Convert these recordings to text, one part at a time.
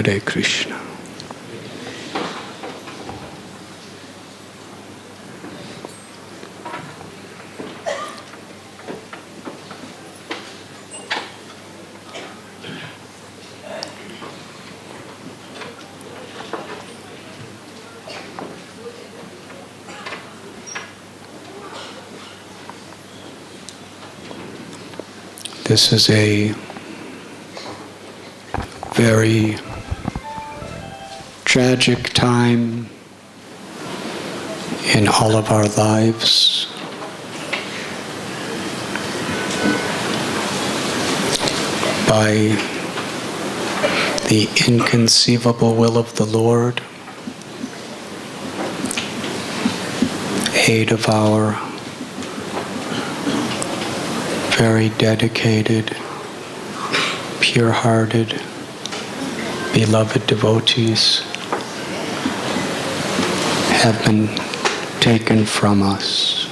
Hare Krishna. This is a very tragic time in all of our lives. By the inconceivable will of the Lord, aid of our very dedicated, pure-hearted, beloved devotees have been taken from us.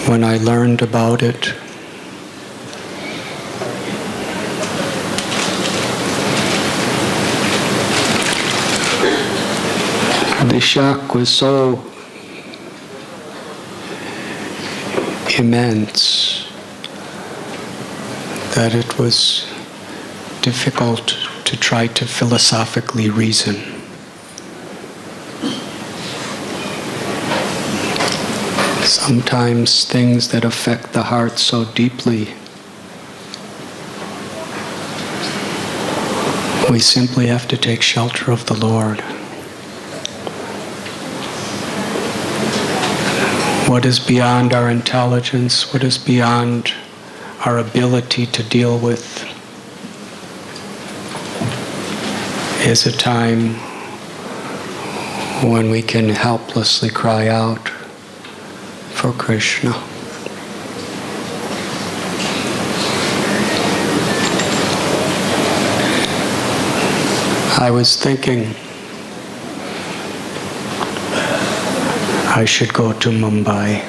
When I learned about it, the shock was so immense that it was difficult to try to philosophically reason. Sometimes things that affect the heart so deeply, we simply have to take shelter of the Lord. What is beyond our intelligence, what is beyond our ability to deal with, is a time when we can helplessly cry out for Krishna. I was thinking I should go to Mumbai.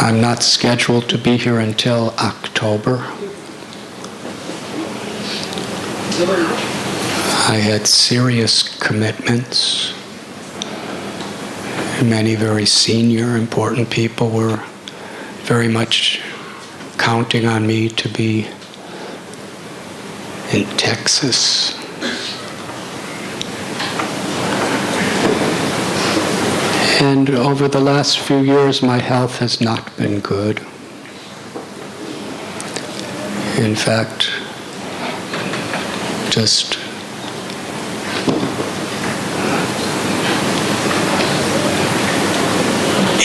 I'm not scheduled to be here until October. I had serious commitments. Many very senior, important people were very much counting on me to be in Texas. And over the last few years, my health has not been good. In fact, just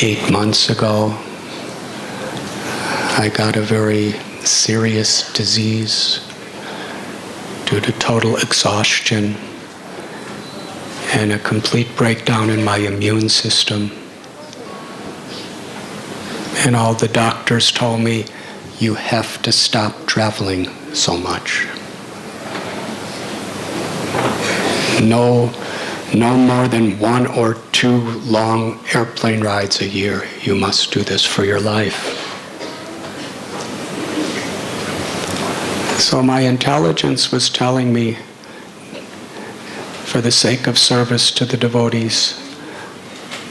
eight months ago, I got a very serious disease due to total exhaustion and a complete breakdown in my immune system. And all the doctors told me, you have to stop traveling so much. No more than 1 or 2 long airplane rides a year. You must do this for your life. So my intelligence was telling me, for the sake of service to the devotees,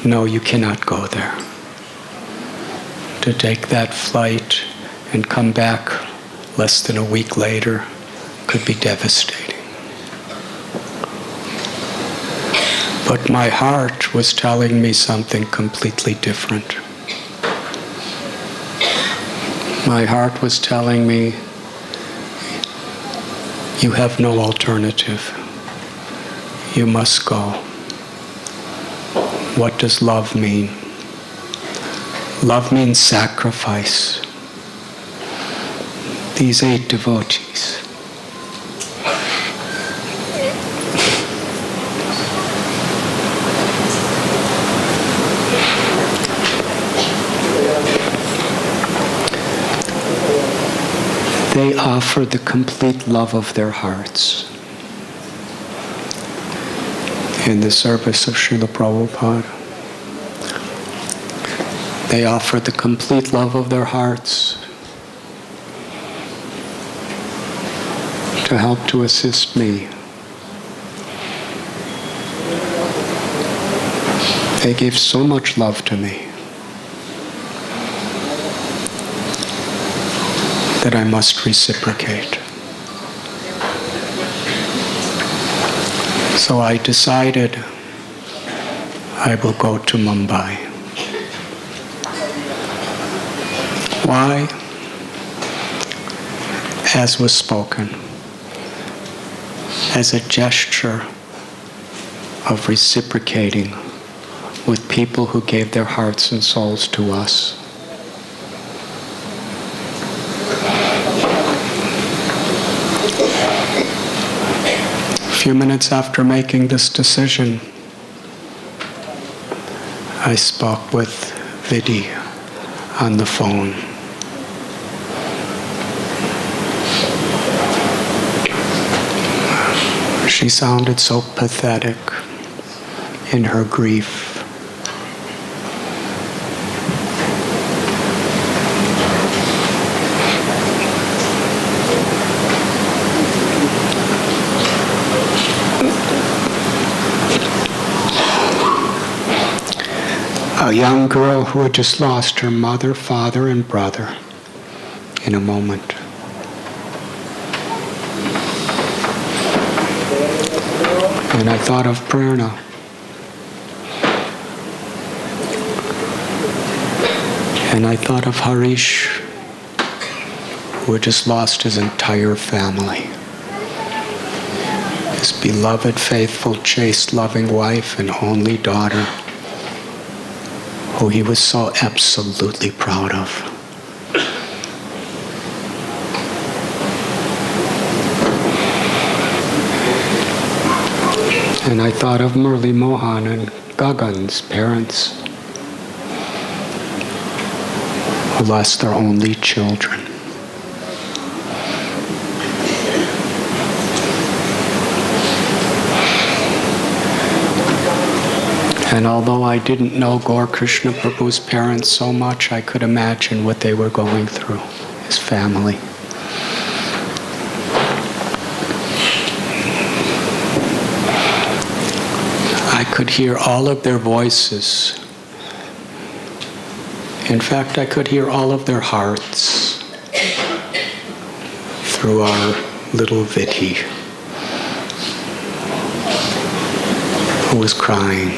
no, you cannot go there. To take that flight and come back less than a week later could be devastating. But my heart was telling me something completely different. My heart was telling me, you have no alternative. You must go. What does love mean? Love means sacrifice. These 8 devotees, they offer the complete love of their hearts. in the service of Srila Prabhupada. They offered the complete love of their hearts to help to assist me. They gave so much love to me that I must reciprocate. So I decided I will go to Mumbai. Why? As was spoken, as a gesture of reciprocating with people who gave their hearts and souls to us. A few minutes after making this decision, I spoke with Vidhi on the phone. She sounded so pathetic in her grief. A young girl who had just lost her mother, father, and brother in a moment. And I thought of Prerna. And I thought of Harish, who had just lost his entire family. His beloved, faithful, chaste, loving wife and only daughter, who he was so absolutely proud of. And I thought of Murli Mohan and Gagan's parents, who lost their only children. And although I didn't know Gaur Krishna Prabhu's parents so much, I could imagine what they were going through, his family. I could hear all of their voices. In fact, I could hear all of their hearts through our little Vidhi, who was crying.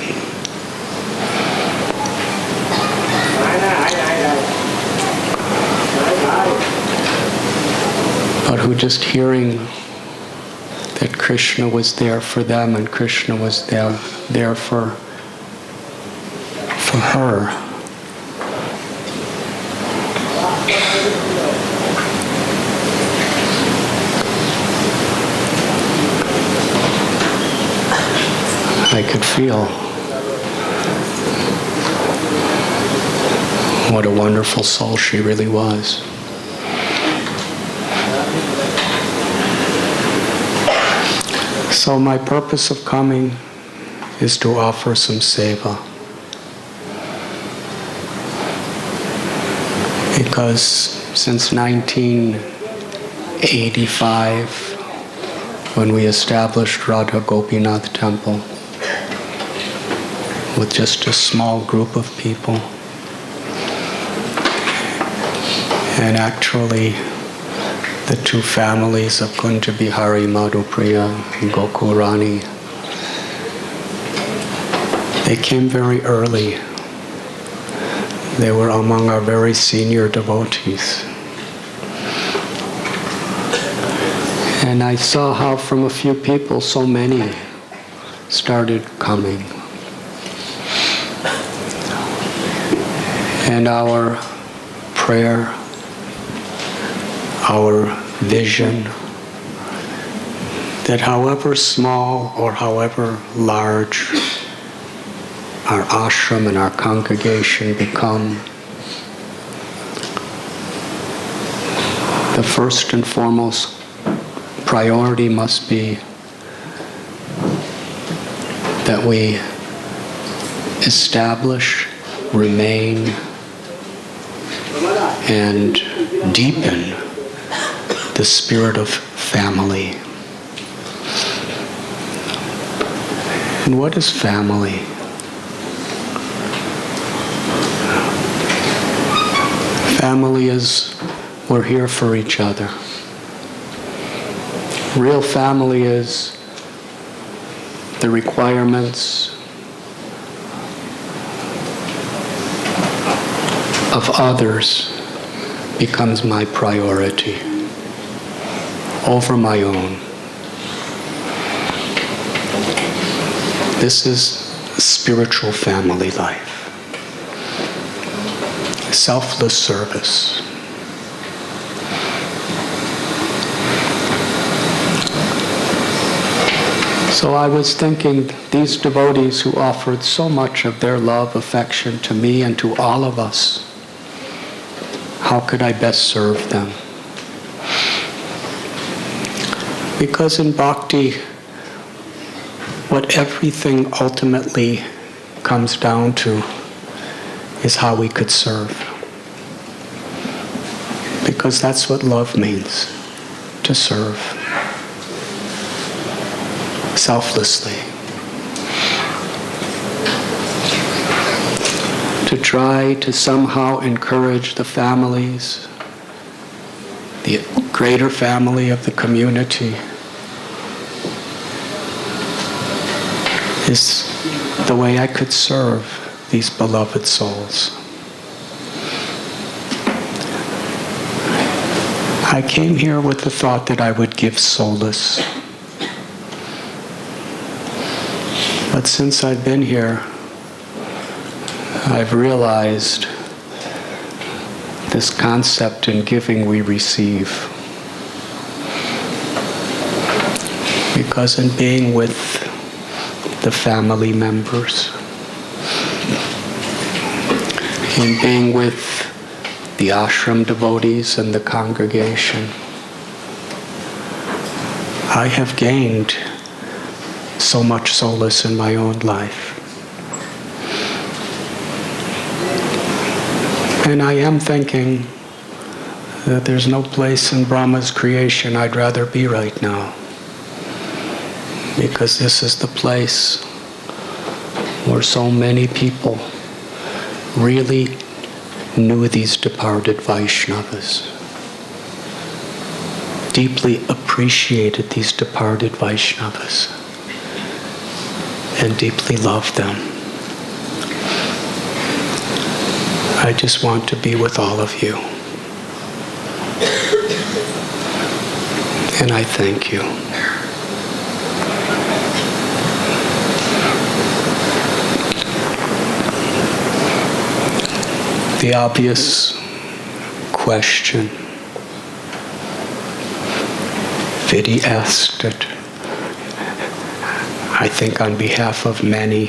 But who just hearing that Krishna was there for them and Krishna was there for her. I could feel what a wonderful soul she really was. So my purpose of coming is to offer some seva. Because since 1985, when we established Radha Gopinath Temple with just a small group of people, and actually the two families of Kunja Bihari, Madhupriya, and Gokul Rani, they came very early. They were among our very senior devotees. And I saw how from a few people, so many started coming. And our prayer, our vision, that however small or however large our ashram and our congregation become, the first and foremost priority must be that we establish, remain, and deepen the spirit of family. And what is family? Family is we're here for each other. Real family is the requirements of others becomes my priority over my own. This is spiritual family life. Selfless service. So I was thinking, these devotees who offered so much of their love, affection to me and to all of us, how could I best serve them? Because in bhakti, what everything ultimately comes down to is how we could serve. Because that's what love means, to serve. Selflessly. To try to somehow encourage the families, the greater family of the community, is the way I could serve these beloved souls. I came here with the thought that I would give solace. But since I've been here, I've realized this concept in giving we receive. Because in being with the family members, in being with the ashram devotees and the congregation, I have gained so much solace in my own life. And I am thinking that there's no place in Brahma's creation I'd rather be right now. Because this is the place where so many people really knew these departed Vaishnavas, deeply appreciated these departed Vaishnavas, and deeply loved them. I just want to be with all of you. And I thank you. The obvious question Vidhi asked it, I think on behalf of many.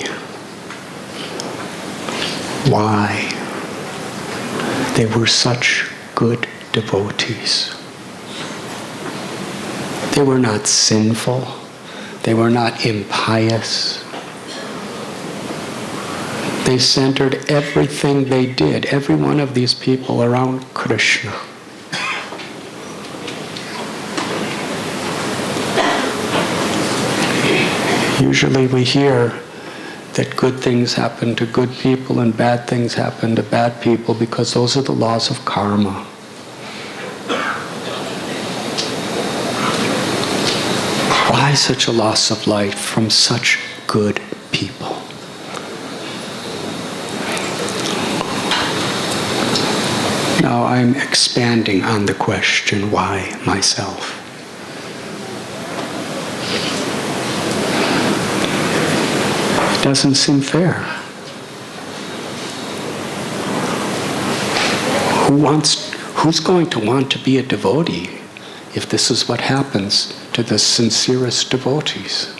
Why? They were such good devotees. They were not sinful. They were not impious. They centered everything they did, every one of these people, around Krishna. Usually we hear that good things happen to good people and bad things happen to bad people because those are the laws of karma. Why such a loss of life from such good people? Now I'm expanding on the question, why myself? It doesn't seem fair. Who's going to want to be a devotee if this is what happens to the sincerest devotees?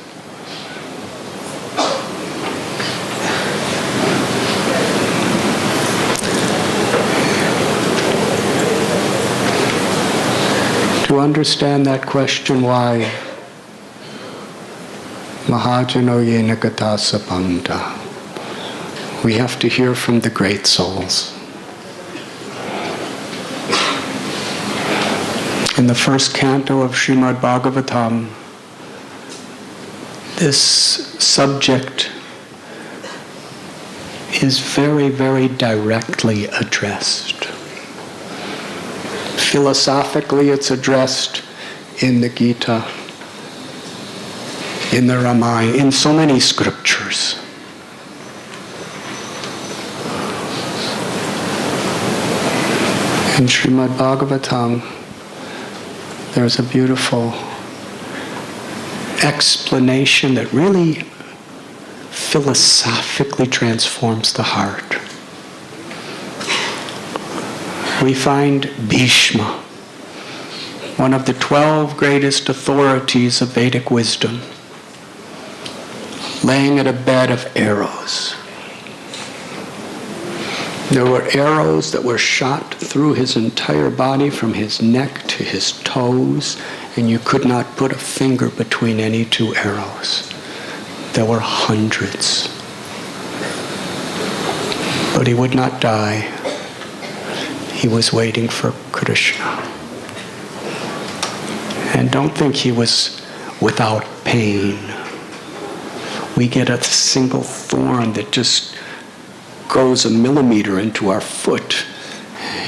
To understand that question, why, Mahajano yena gata sabanda. We have to hear from the great souls. In the first canto of Srimad Bhagavatam, this subject is very, very directly addressed. Philosophically, it's addressed in the Gita, in the Ramayana, in so many scriptures. In Srimad Bhagavatam, there's a beautiful explanation that really philosophically transforms the heart. We find Bhishma, one of the 12 greatest authorities of Vedic wisdom, laying at a bed of arrows. There were arrows that were shot through his entire body from his neck to his toes, and you could not put a finger between any two arrows. There were hundreds. But he would not die. He was waiting for Krishna. And don't think he was without pain. We get a single thorn that just goes a millimeter into our foot,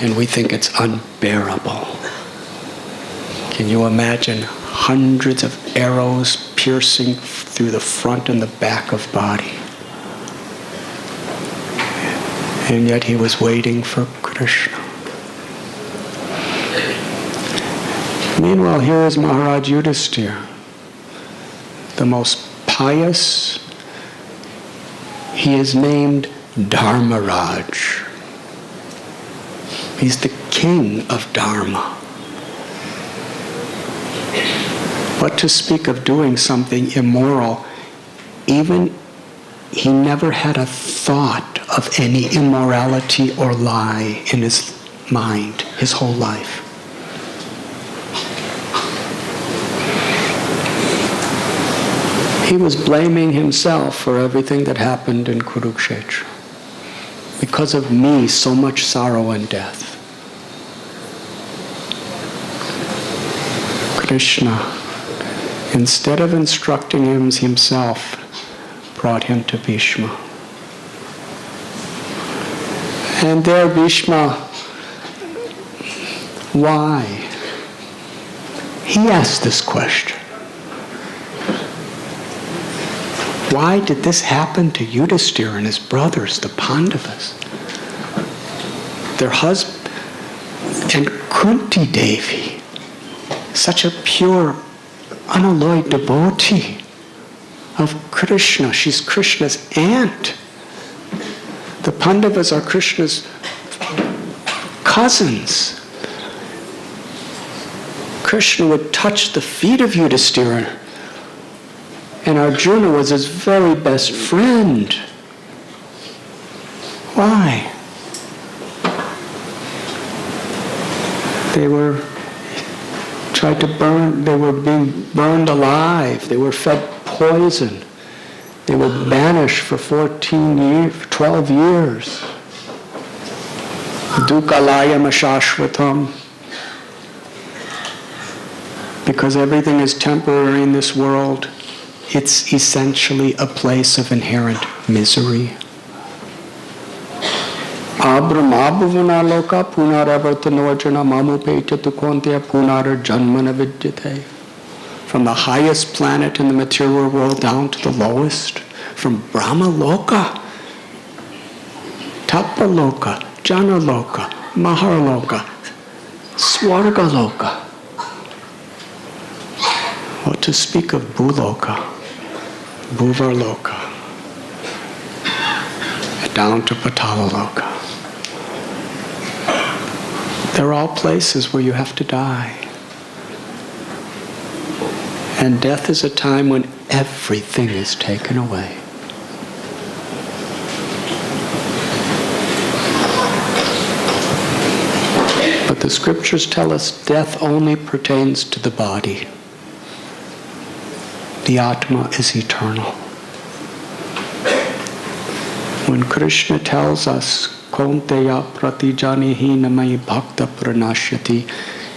and we think it's unbearable. Can you imagine hundreds of arrows piercing through the front and the back of body? And yet he was waiting for Krishna. Meanwhile, here is Maharaj Yudhisthira, the most pious. He is named Dharmaraj. He's the king of Dharma. But to speak of doing something immoral, even he never had a thought of any immorality or lie in his mind, his whole life. He was blaming himself for everything that happened in Kurukshetra. Because of me, so much sorrow and death. Krishna, instead of instructing him himself, brought him to Bhishma. And there Bhishma, why? He asked this question. Why did this happen to Yudhisthira and his brothers, the Pandavas? Their husband, and Kunti Devi, such a pure, unalloyed devotee of Krishna. She's Krishna's aunt. The Pandavas are Krishna's cousins. Krishna would touch the feet of Yudhisthira, and Arjuna was his very best friend. Why? They were being burned alive. They were fed poison. They were banished for 12 years. Dukalayam ashashvatam. Because everything is temporary in this world, it's essentially a place of inherent misery. Abramabhavana loka punaravartanojana mamupeta tukontya punara janmana vidyate. From the highest planet in the material world down to the lowest, from Brahma Loka, Tapa Loka, Jana Loka, Mahar Loka, Swarga Loka. What to speak of Bhuloka, Bhuvar Loka, down to Patala Loka. They're all places where you have to die. And death is a time when everything is taken away. But the scriptures tell us death only pertains to the body. The Atma is eternal. When Krishna tells us, Kaunteya pratijanihi namai bhakta pranashyati,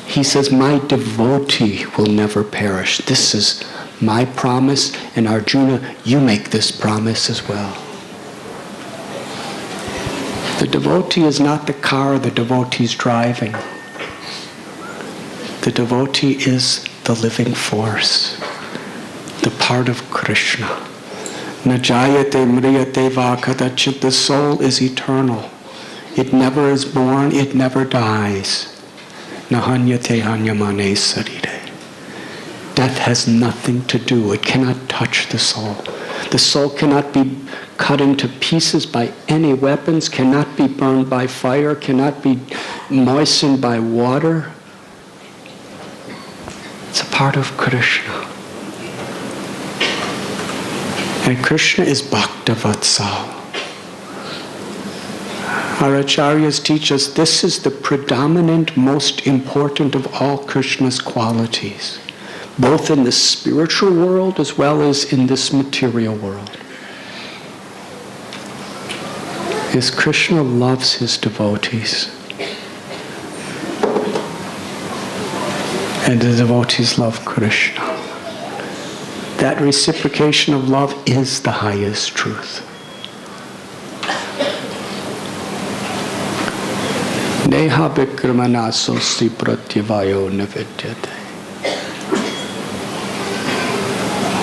he says, my devotee will never perish. This is my promise, and Arjuna, you make this promise as well. The devotee is not the car the devotee's driving. The devotee is the living force, the part of Krishna. Najayate mriyate va kadachit. The soul is eternal. It never is born, it never dies. Nahanyate hanyamane sarire. Death has nothing to do. It cannot touch the soul. The soul cannot be cut into pieces by any weapons, cannot be burned by fire, cannot be moistened by water. It's a part of Krishna. And Krishna is Bhaktavatsal. Our acharyas teach us this is the predominant, most important of all Krishna's qualities, both in the spiritual world as well as in this material world. Is Krishna loves his devotees. And the devotees love Krishna. That reciprocation of love is the highest truth. Neha bikramanasosti pratyavayo navidyate.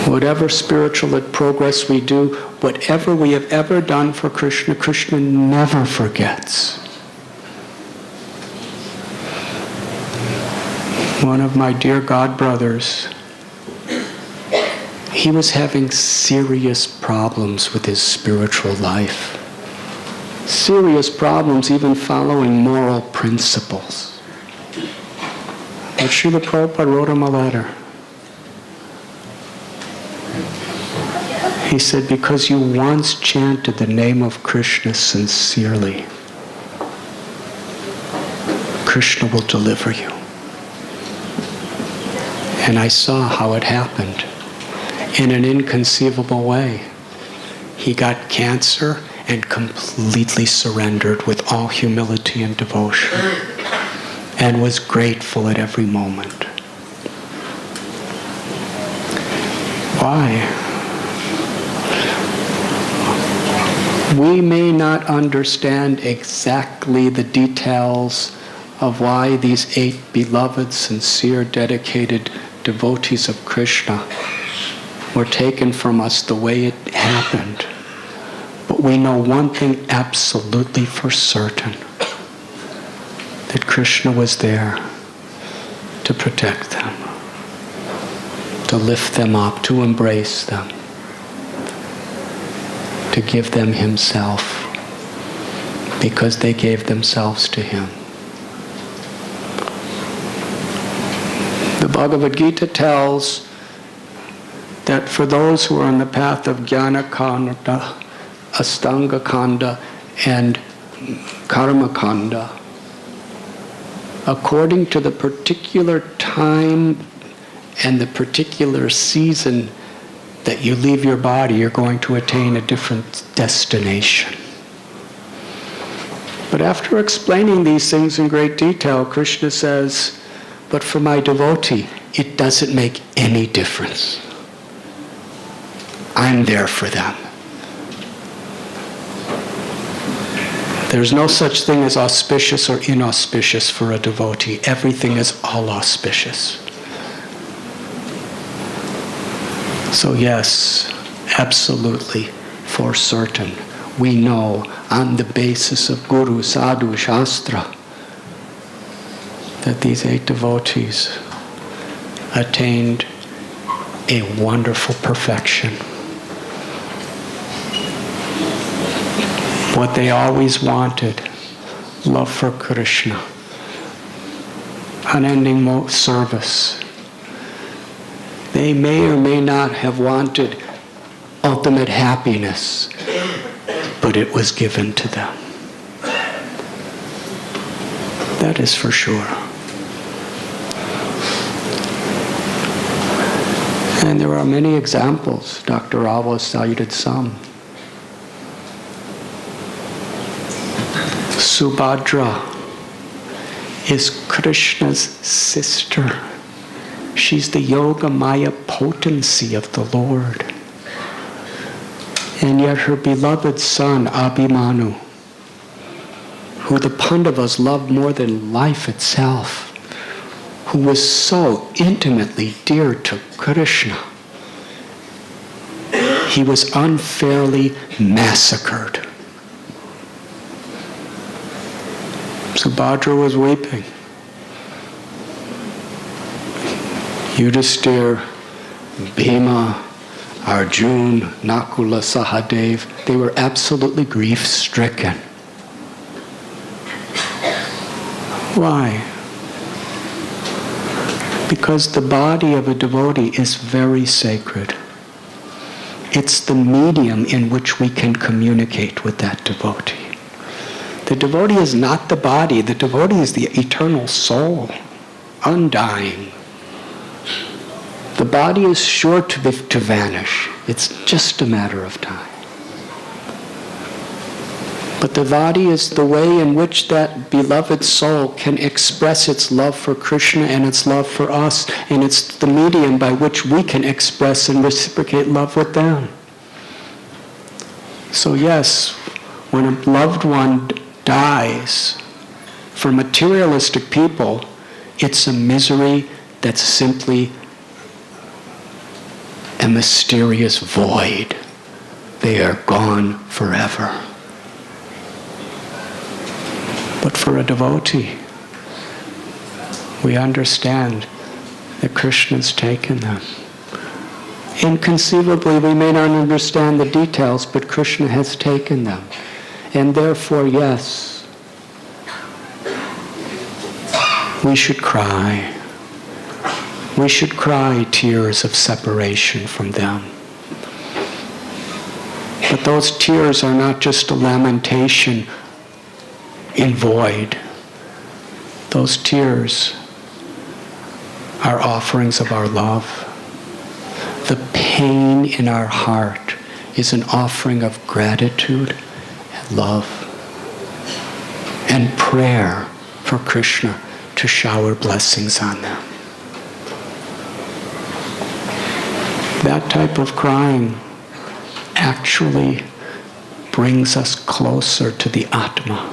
Whatever spiritual progress we do, whatever we have ever done for Krishna, Krishna never forgets. One of my dear God brothers, he was having serious problems with his spiritual life. Serious problems even following moral principles. But Srila Prabhupada wrote him a letter. He said, because you once chanted the name of Krishna sincerely, Krishna will deliver you. And I saw how it happened in an inconceivable way. He got cancer and completely surrendered with all humility and devotion and was grateful at every moment. Why? We may not understand exactly the details of why these 8 beloved, sincere, dedicated devotees of Krishna were taken from us the way it happened. But we know one thing absolutely for certain, that Krishna was there to protect them, to lift them up, to embrace them, to give them himself, because they gave themselves to him. The Bhagavad Gita tells that for those who are on the path of Jnana Kanda, Astanga Kanda, and Karma Kanda, according to the particular time and the particular season that you leave your body, you're going to attain a different destination. But after explaining these things in great detail, Krishna says, but for my devotee, it doesn't make any difference. I'm there for them. There's no such thing as auspicious or inauspicious for a devotee. Everything is all auspicious. So yes, absolutely, for certain, we know on the basis of Guru, Sadhu, Shastra, that these 8 devotees attained a wonderful perfection. What they always wanted, love for Krishna, unending service. They may or may not have wanted ultimate happiness, but it was given to them. That is for sure. And there are many examples. Dr. Rao cited some. Subhadra is Krishna's sister. She's the Yoga Maya potency of the Lord. And yet her beloved son, Abhimanyu, who the Pandavas loved more than life itself, who was so intimately dear to Krishna, he was unfairly massacred. Subhadra was weeping. Yudhisthira, Bhima, Arjuna, Nakula, Sahadev, they were absolutely grief-stricken. Why? Because the body of a devotee is very sacred. It's the medium in which we can communicate with that devotee. The devotee is not the body. The devotee is the eternal soul, undying. The body is sure to vanish. It's just a matter of time. But the body is the way in which that beloved soul can express its love for Krishna and its love for us, and it's the medium by which we can express and reciprocate love with them. So yes, when a loved one dies, for materialistic people, it's a misery that's simply a mysterious void. They are gone forever. But for a devotee, we understand that Krishna's taken them. Inconceivably, we may not understand the details, but Krishna has taken them. And therefore, yes, we should cry. We should cry tears of separation from them. But those tears are not just a lamentation in void. Those tears are offerings of our love. The pain in our heart is an offering of gratitude and love and prayer for Krishna to shower blessings on them. That type of crying actually brings us closer to the Atma,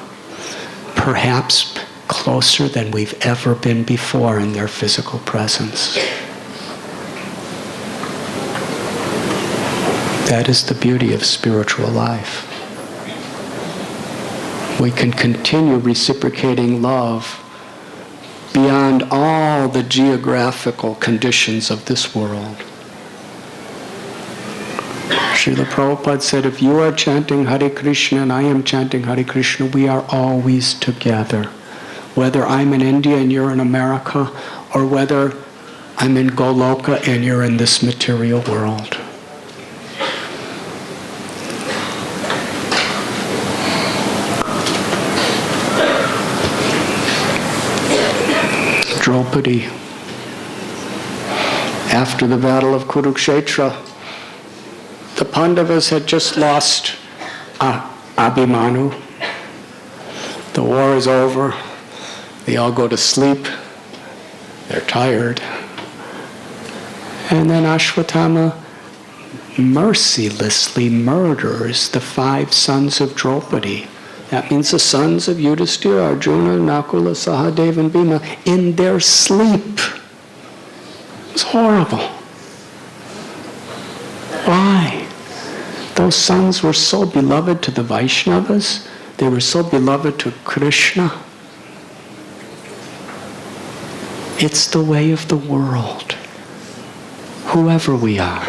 perhaps closer than we've ever been before in their physical presence. That is the beauty of spiritual life. We can continue reciprocating love beyond all the geographical conditions of this world. Srila Prabhupada said, if you are chanting Hare Krishna and I am chanting Hare Krishna, we are always together. Whether I'm in India and you're in America, or whether I'm in Goloka and you're in this material world. Draupadi, after the battle of Kurukshetra, the Pandavas had just lost Abhimanyu. The war is over. They all go to sleep. They're tired. And then Ashwatthama mercilessly murders the 5 sons of Draupadi. That means the sons of Yudhisthira, Arjuna, Nakula, Sahadeva, and Bhima in their sleep. It's horrible. Why? Those sons were so beloved to the Vaishnavas. They were so beloved to Krishna. It's the way of the world. Whoever we are.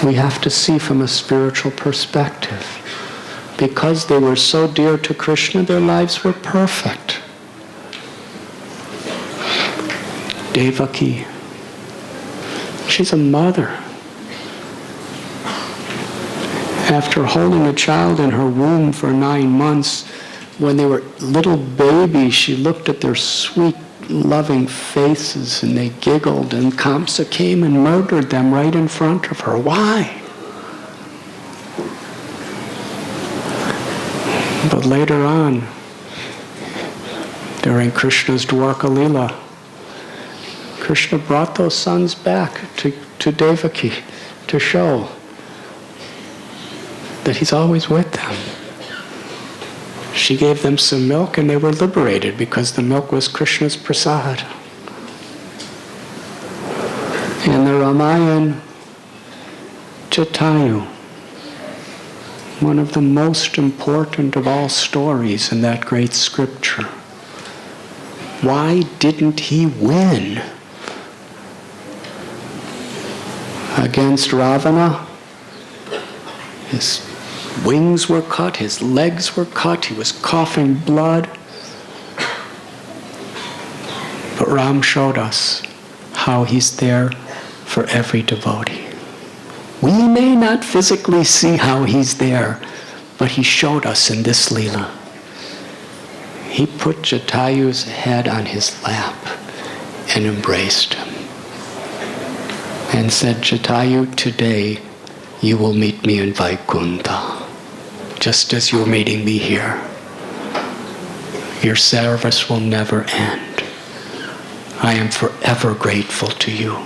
We have to see from a spiritual perspective. Because they were so dear to Krishna, their lives were perfect. Devaki, she's a mother. After holding a child in her womb for 9 months, when they were little babies, she looked at their sweet loving faces, and they giggled, and Kamsa came and murdered them right in front of her. Why? But later on, during Krishna's Dwarka Lila, Krishna brought those sons back to Devaki to show that he's always with them. She gave them some milk and they were liberated because the milk was Krishna's prasad. In the Ramayana, Jatayu, one of the most important of all stories in that great scripture. Why didn't he win against Ravana? His wings were cut, his legs were cut, he was coughing blood. But Ram showed us how he's there for every devotee. We may not physically see how he's there, but he showed us in this Leela. He put Jatayu's head on his lap and embraced him and said, Jatayu, today you will meet me in Vaikuntha, just as you're meeting me here. Your service will never end. I am forever grateful to you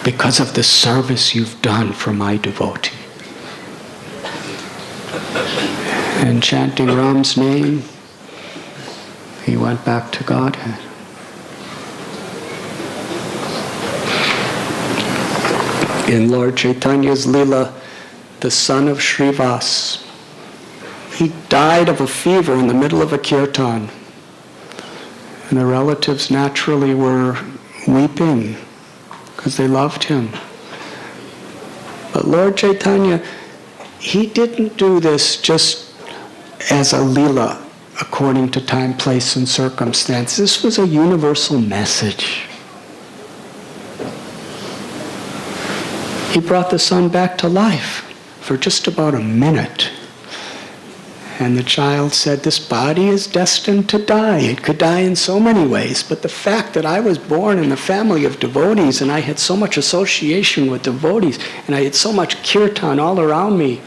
because of the service you've done for my devotee. And chanting Ram's name, he went back to Godhead. In Lord Chaitanya's Leela, the son of Srivas, he died of a fever in the middle of a kirtan. And the relatives naturally were weeping because they loved him. But Lord Chaitanya, he didn't do this just as a Leela according to time, place, and circumstance. This was a universal message. He brought the son back to life for just about a minute. And the child said, this body is destined to die. It could die in so many ways, but the fact that I was born in the family of devotees and I had so much association with devotees and I had so much kirtan all around me,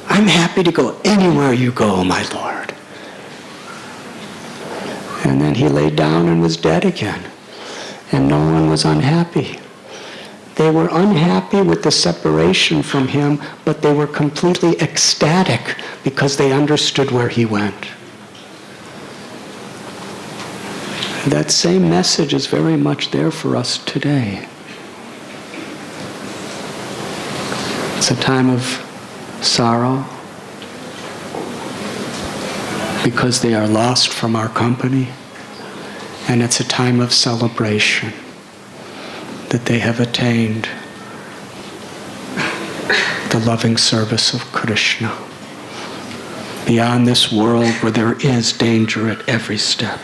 I'm happy to go anywhere you go, my Lord. And then he laid down and was dead again. And no one was unhappy. They were unhappy with the separation from him, but they were completely ecstatic because they understood where he went. That same message is very much there for us today. It's a time of sorrow because they are lost from our company, and it's a time of celebration that they have attained the loving service of Krishna beyond this world where there is danger at every step.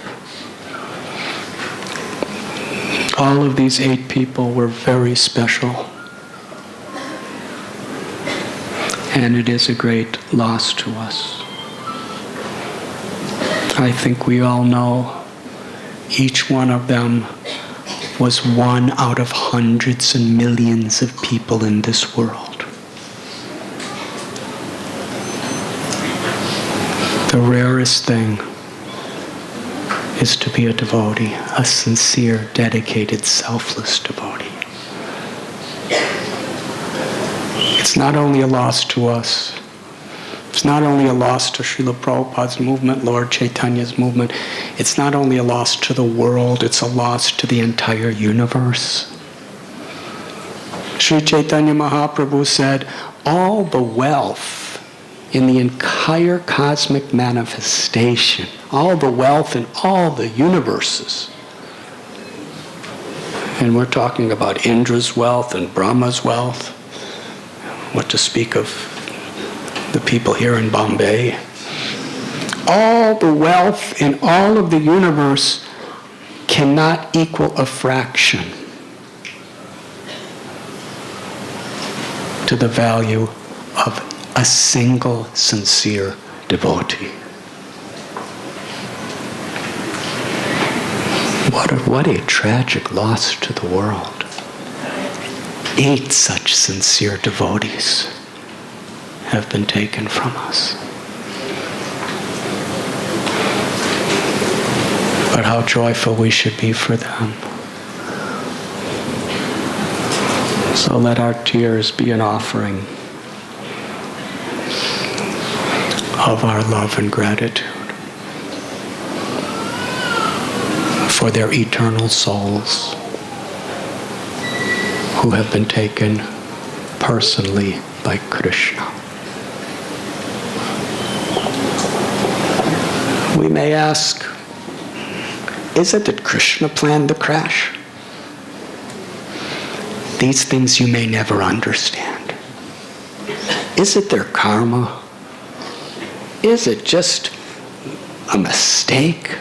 All of these 8 people were very special, and it is a great loss to us. I think we all know each one of them was one out of hundreds and millions of people in this world. The rarest thing is to be a devotee, a sincere, dedicated, selfless devotee. It's not only a loss to us. It's not only a loss to Srila Prabhupada's movement, Lord Chaitanya's movement. It's not only a loss to the world, it's a loss to the entire universe. Sri Chaitanya Mahaprabhu said, all the wealth in the entire cosmic manifestation, all the wealth in all the universes, and we're talking about Indra's wealth and Brahma's wealth, what to speak of the people here in Bombay. All the wealth in all of the universe cannot equal a fraction to the value of a single sincere devotee. What a tragic loss to the world. 8 such sincere devotees have been taken from us. But how joyful we should be for them. So let our tears be an offering of our love and gratitude for their eternal souls who have been taken personally by Krishna. We may ask, is it that Krishna planned the crash? These things you may never understand. Is it their karma? Is it just a mistake?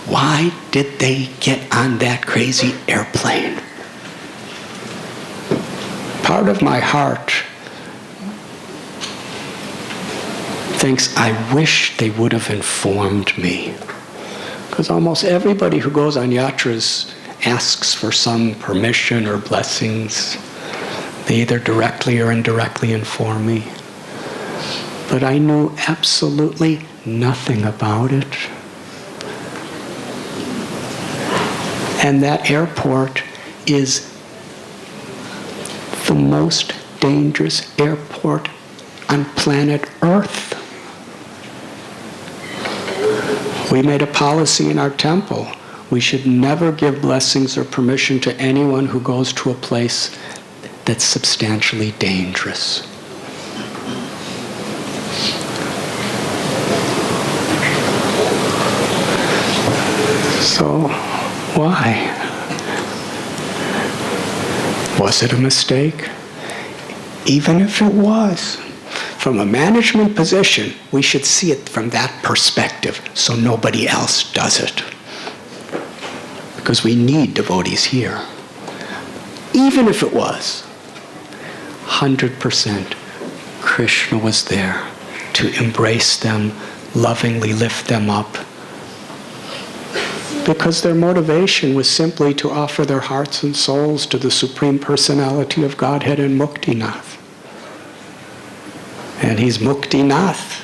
Why did they get on that crazy airplane? Part of my heart thinks, I wish they would have informed me. Because almost everybody who goes on yatras asks for some permission or blessings. They either directly or indirectly inform me. But I knew absolutely nothing about it. And that airport is the most dangerous airport on planet Earth. We made a policy in our temple. We should never give blessings or permission to anyone who goes to a place that's substantially dangerous. So, why? Was it a mistake? Even if it was, from a management position, we should see it from that perspective so nobody else does it. Because we need devotees here. Even if it was, 100% Krishna was there to embrace them, lovingly lift them up. Because their motivation was simply to offer their hearts and souls to the Supreme Personality of Godhead and Muktinath. And he's Muktinath.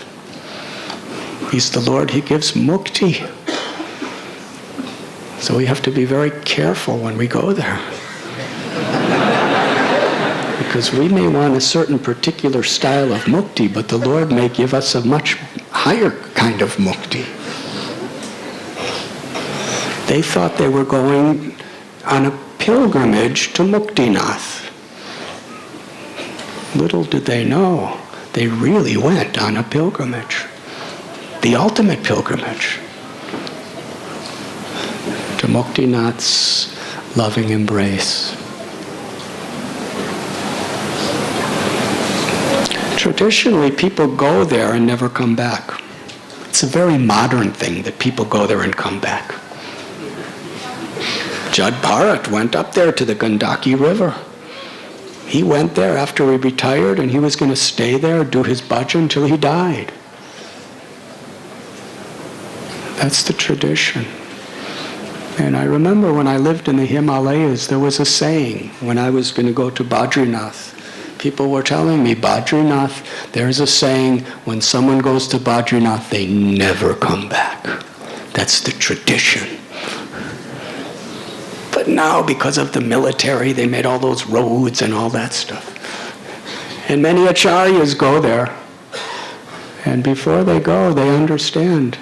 He's the Lord, he gives mukti. So we have to be very careful when we go there. Because we may want a certain particular style of mukti, but the Lord may give us a much higher kind of mukti. They thought they were going on a pilgrimage to Muktinath. Little did they know, they really went on a pilgrimage. The ultimate pilgrimage to Muktinath's loving embrace. Traditionally, people go there and never come back. It's a very modern thing that people go there and come back. Jad Bharat went up there to the Gandaki River. He went there after he retired, and he was going to stay there, do his bhajan until he died. That's the tradition. And I remember when I lived in the Himalayas, there was a saying when I was going to go to Badrinath. People were telling me, Badrinath, there's a saying, when someone goes to Badrinath, they never come back. That's the tradition. But now, because of the military, they made all those roads and all that stuff. And many acharyas go there. And before they go, they understand.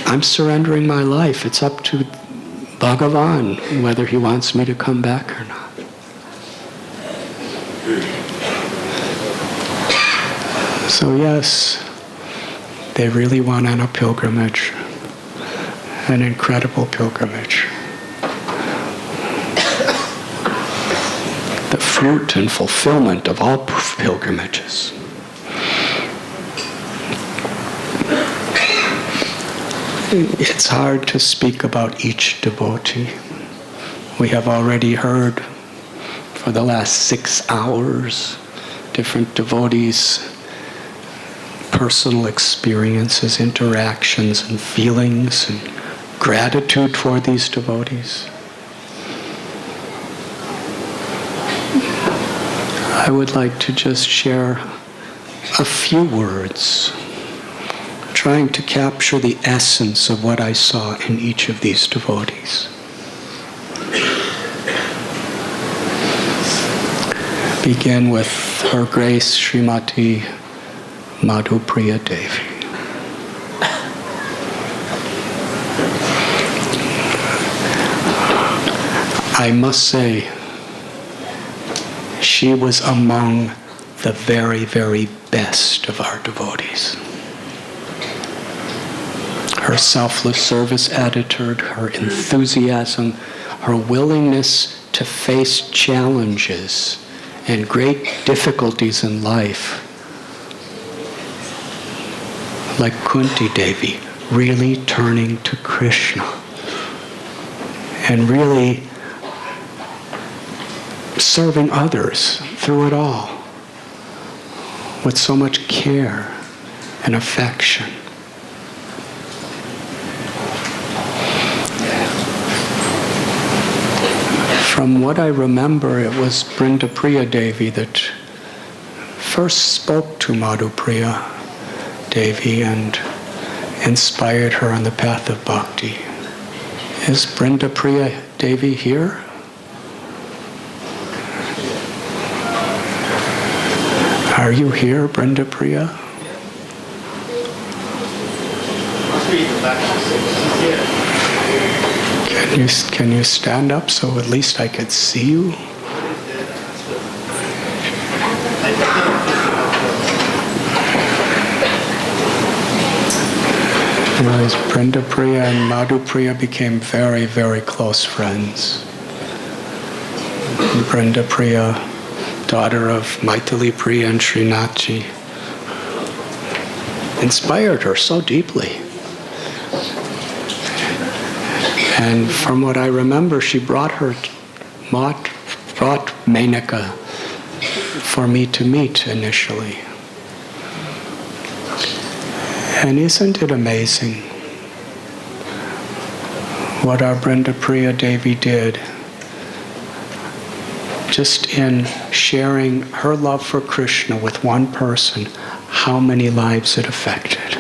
I'm surrendering my life. It's up to Bhagavan whether he wants me to come back or not. So yes, they really went on a pilgrimage. An incredible pilgrimage. The fruit and fulfillment of all pilgrimages. It's hard to speak about each devotee. We have already heard for the last 6 hours different devotees' personal experiences, interactions, and feelings, and gratitude for these devotees. I would like to just share a few words, trying to capture the essence of what I saw in each of these devotees. Begin with Her Grace Srimati Madhupriya Devi. I must say, she was among the very, very best of our devotees. Her selfless service attitude, her enthusiasm, her willingness to face challenges and great difficulties in life, like Kunti Devi, really turning to Krishna and really serving others through it all with so much care and affection. From what I remember, it was Brindapriya Devi that first spoke to Madhupriya Devi and inspired her on the path of bhakti. Is Brindapriya Devi here? Are you here, Brindapriya? Can you stand up so at least I could see you? Anyways, Brindapriya and Madhupriya became very, very close friends. Brindapriya, daughter of Maithili Priya and Srinathji, inspired her so deeply. And from what I remember, she brought Menaka for me to meet initially. And isn't it amazing what our Brindapriya Devi did just in sharing her love for Krishna with one person, how many lives it affected.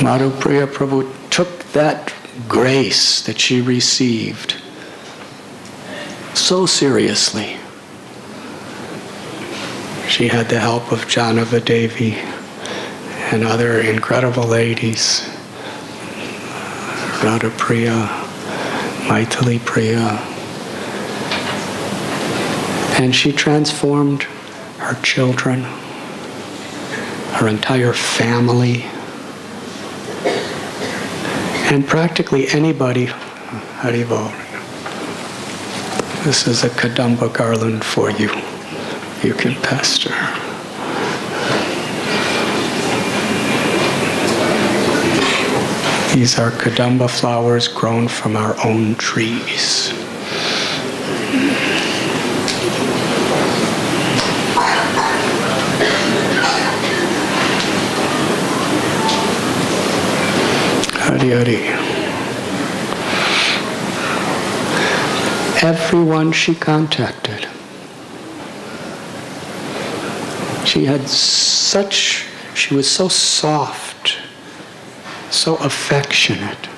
Madhupriya Prabhu took that grace that she received so seriously. She had the help of Janava Devi and other incredible ladies, Radha Priya, Maithili Priya, and she transformed her children, her entire family, and practically anybody. Haribo. This is a Kadamba garland for you. You can pester. These are Kadamba flowers grown from our own trees. Hari Hari. Everyone she contacted, she was so soft, so affectionate,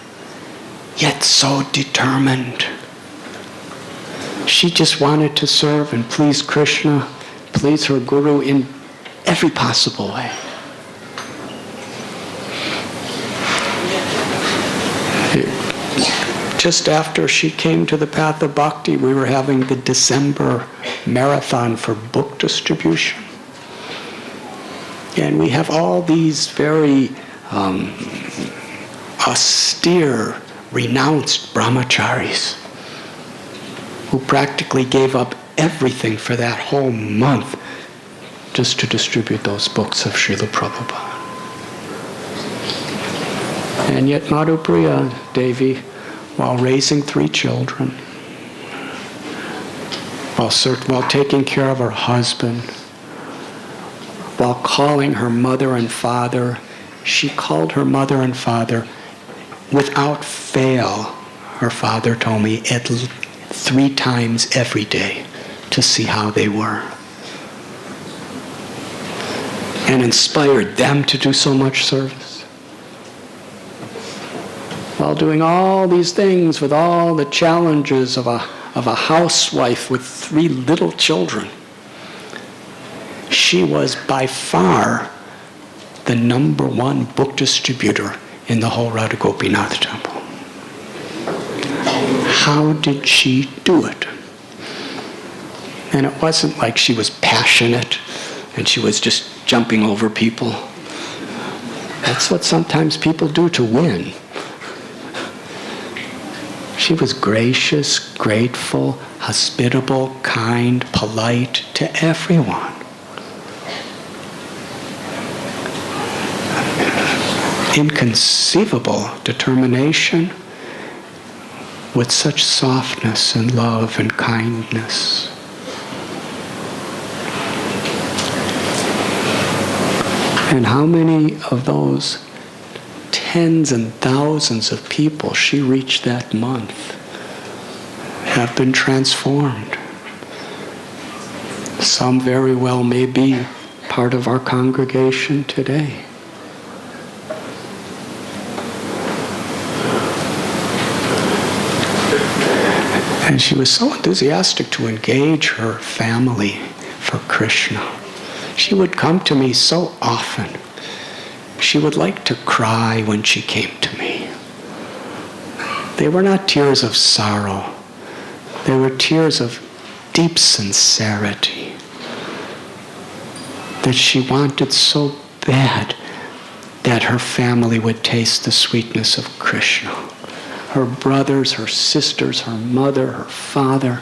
yet so determined. She just wanted to serve and please Krishna, please her Guru in every possible way. Just after she came to the path of bhakti, we were having the December marathon for book distribution. And we have all these very austere, renounced brahmacharis who practically gave up everything for that whole month just to distribute those books of Srila Prabhupada. And yet Madhupriya Devi, while raising 3 children, while taking care of her husband, while calling her mother and father She called her mother and father without fail. Her father told me at least 3 times every day to see how they were. And inspired them to do so much service. While doing all these things with all the challenges of a housewife with 3 little children, she was by far the number 1 book distributor in the whole Radha Gopinath temple. How did she do it? And it wasn't like she was passionate and she was just jumping over people. That's what sometimes people do to win. She was gracious, grateful, hospitable, kind, polite to everyone. Inconceivable determination with such softness and love and kindness. And how many of those tens and thousands of people she reached that month have been transformed? Some very well may be part of our congregation today. And she was so enthusiastic to engage her family for Krishna. She would come to me so often. She would like to cry when she came to me. They were not tears of sorrow. They were tears of deep sincerity. That she wanted so bad that her family would taste the sweetness of Krishna. Her brothers, her sisters, her mother, her father.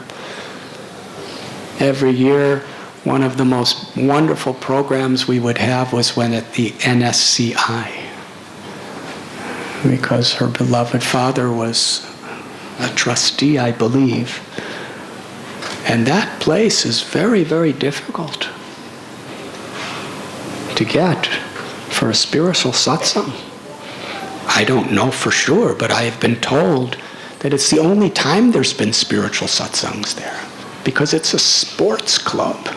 Every year, one of the most wonderful programs we would have was when at the NSCI, because her beloved father was a trustee, I believe. And that place is very, very difficult to get for a spiritual satsang. I don't know for sure, but I have been told that it's the only time there's been spiritual satsangs there, because it's a sports club.